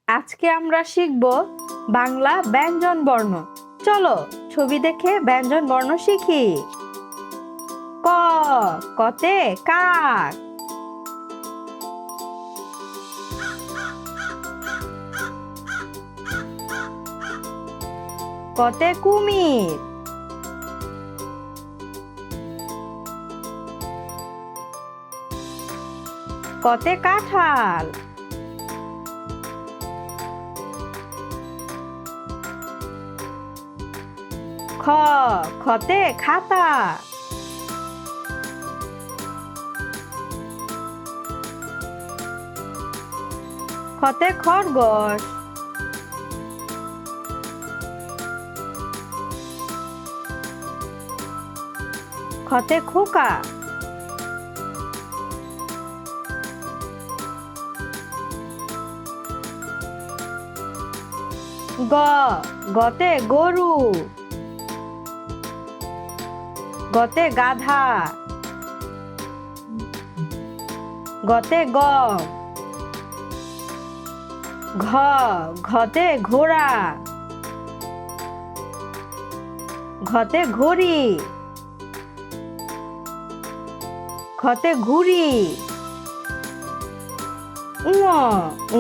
আজকে আমরা শিখব বাংলা ব্যঞ্জন বর্ণ। চলো ছবি দেখে ব্যঞ্জন বর্ণ শিখি। ক, কতে কাক। কতে কুমির। কতে কাঁঠাল। খ, খতে খাতা। খতে খরগোশ। খতে খোকা। গ, গতে গরু। গতে গাধা। গতে গম। ঘ, ঘতে ঘোড়া। ঘতে ঘড়ি। ঘতে ঘুড়ি।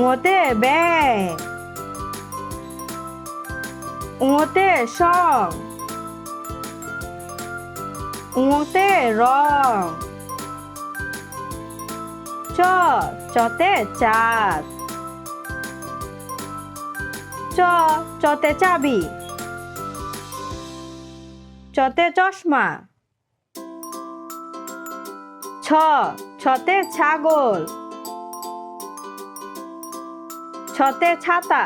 উঁতে ব্যাঙ। উঁতে সং। উঁতে রং। চ, চতে চাঁদ। চ, চতে চাবি। চতে চশমা। ছ, ছতে ছাগল। ছতে ছাতা।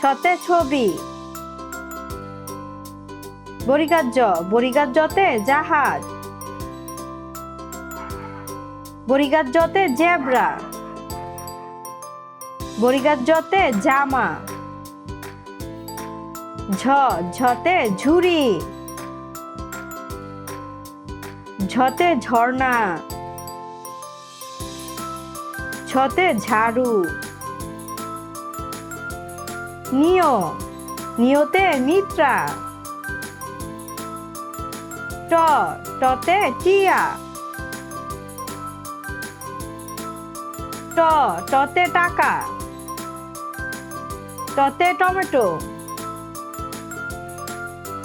ছতে ছবি। বরিগার জ, বরিগার জতে জাহাজ। বরিগার জতে জেব্রা। বরিগার জতে জামা। ঝ, ঝতে ঝুড়ি। ঝতে ঝর্ণা। ঝতে ঝাড়ু। নিয়, নিয়তে নিদ্রা। ট, টতে টিয়া। ট, টতে টাকা। টতে টমেটো।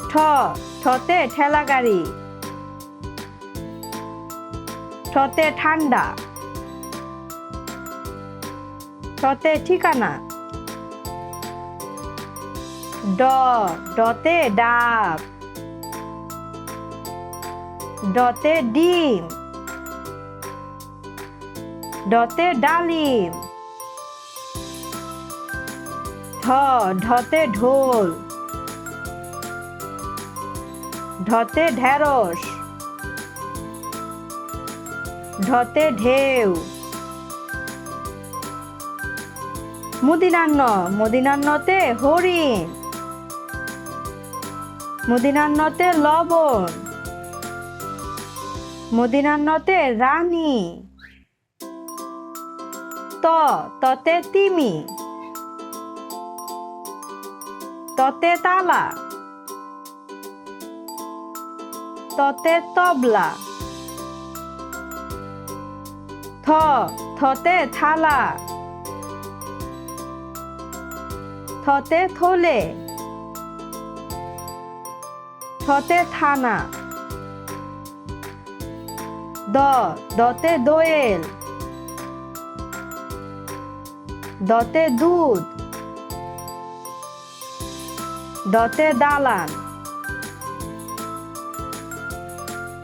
ঠ, ঠতে ঠেলা গাড়ি। ঠতে ঠান্ডা। ঠতে ঠিকানা। ড, ডতে ডাব। ডতে ডিম। ডতে ডালিম। ঢ, ঢতে ঢোল। ঢতে ঢেঁড়স। ঢতে ঢেউ। মুদিনান্ন, মুদিনান্নতে হরিণ। মুদিনান্নতে লবণ। মুদিনান্নতে রানী। ত, ততে তিমি। ততে তালা। ততে তবলা। থ, থতে থালা। থতে থলে। থতে থানা। দ, দতে দোয়েল। দতে দুধ। দতে দালান।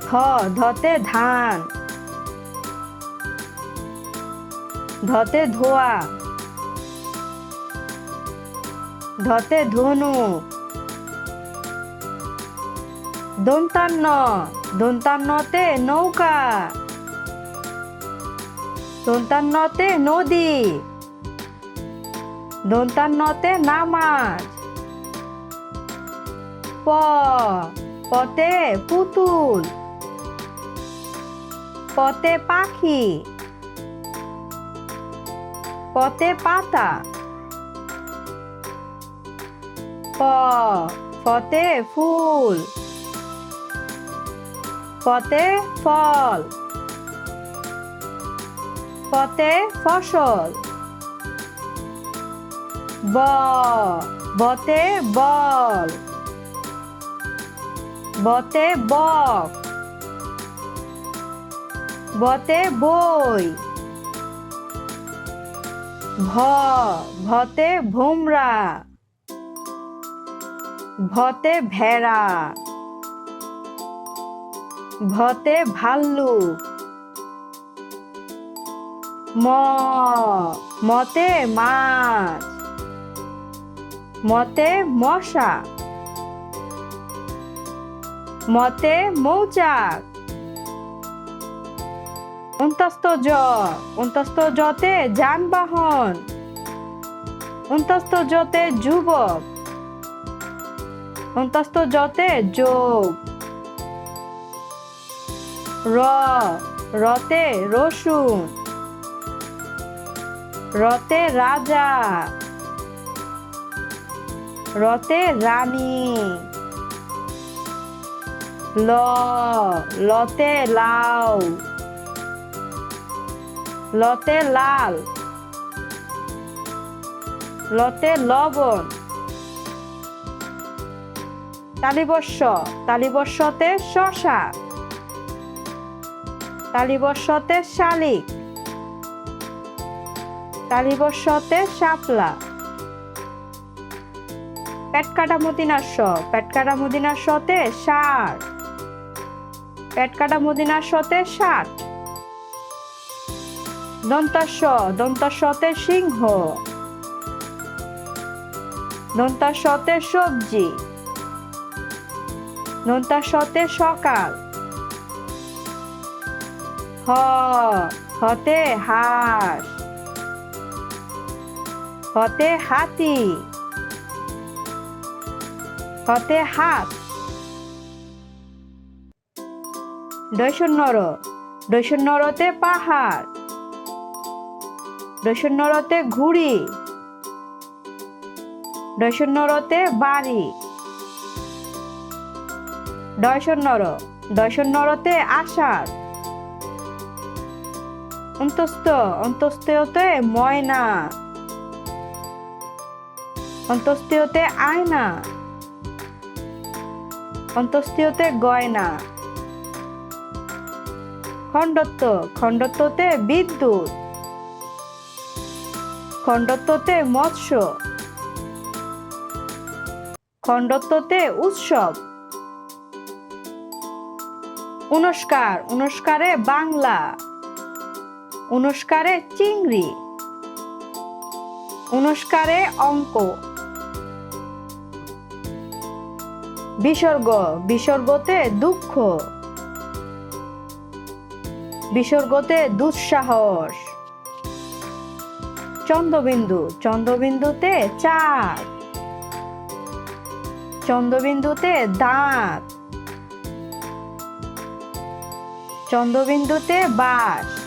ধ, ধতে ধান। ধতে ধোয়া। ধতে ধনুক। দন্তান্ন, দন্তান্নতে নৌকা। দন্তান্নতে নদী। দন্তান্নতে নামাজ। প, পতে পুতুল। পতে পাখি। পতে পাতা। ফতে ফুল। ফতে ফল। ফতে ফসল। বতে বল। বতে বক। বতে বই। ভতে ভোমরা। ভতে ভেড়া। ভতে ভাল্লুক। মতে মাছ। মতে মশা। মতে মৌচাক। অন্তস্থ জতে যানবাহন। অন্তস্থ জতে যুবক। অন্তস্থ জতে যোগ। রতে রসুন। রতে রাজা। রতে রানী। লতে লাউ। লতে লাল। লতে লবণ। তালিবস্যতে শশা। তালিবস্যতে শালিক। তালিবস্যতে শাপলা। পেটকাটা মদিনাস্যতে ষাঁড়। পেটকাটা মদিনাস্যতে ষাট। দন্তাস্যতে সিংহ। দন্তাস্যতে সবজি। দন্তাস্যতে সকাল। হতে হাঁস। হতে হাতি। হতে হাত। ডয়শন্যরতে পাহাড়। ডয়শন্যরতে ঘুড়ি। ডয়শন্যরতে বাড়ি। ডয়শন্যরতে আষাঢ়। অন্তস্ত্যতে ময়না। অন্তস্ত্যতে আয়না। অন্তস্ত্যতে গয়না। খণ্ডত্বতে বিদ্যুৎ। খণ্ডত্বতে মৎস্য। খণ্ডত্বতে উৎসব। উনস্কারে বাংলা। উনস্কারে চিংড়ি। উনস্কারে অঙ্ক। বিসর্গতে দুঃখ। বিসর্গতে দুঃসাহস। চন্দ্রবিন্দুতে চাঁদ। চন্দ্রবিন্দুতে দাঁত। চন্দ্রবিন্দুতে বাঁশ।